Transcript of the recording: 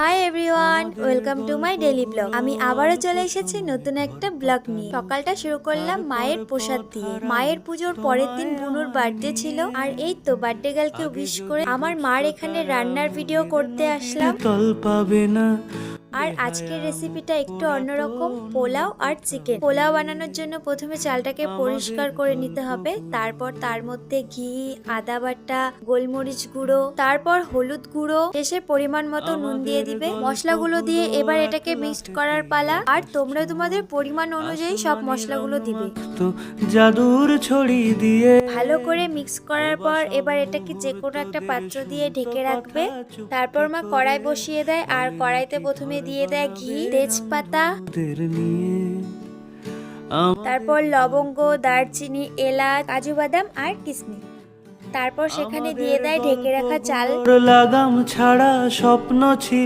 Hi everyone, welcome to my daily blog. আমি আবারও চলে এসেছি নতুন একটা ব্লগ নিয়ে। সকালটা শুরু করলাম মায়ের প্রসাদ দিয়ে। মায়ের পুজোর পরের দিন বুনুর বার্থডে ছিল, আর এই তো বার্থডে গার্লকে উইশ করে আমার মার এখানে রান্নার ভিডিও করতে আসলাম। আর আজকের রেসিপিটা একটু অন্যরকম, পোলাও আর চিকেন। পোলাও বানানোর জন্য প্রথমে চালটাকে পরিষ্কার করে নিতে হবে, তারপর তার মধ্যে ঘি, আদা বাটা, গোলমরিচ গুঁড়ো, তারপর হলুদ গুঁড়ো, শেষে পরিমাণ মতো নুন দিয়ে দিবে। মশলাগুলো দিয়ে এবার এটাকে মিক্সড করার পালা। আর তোমরা তোমাদের পরিমাণ অনুযায়ী সব মশলাগুলো দিবে। জাদুর ছড়ি দিয়ে ভালো করে মিক্স করার পর এবার এটাকে যে কোনো একটা পাত্র দিয়ে ঢেকে রাখবে। তারপর মা কড়াই বসিয়ে দেয়, আর কড়াইতে প্রথমে দিয়ে দেয় ঘি, তেজপাতা, তারপর লবঙ্গ, দারচিনি, এলাচ, কাজু বাদাম আর কিশমিশ। তারপর সেখানে দিয়ে দেয় ঢেকে রাখা চাল। লাগাম ছাড়া স্বপ্ন ছিল।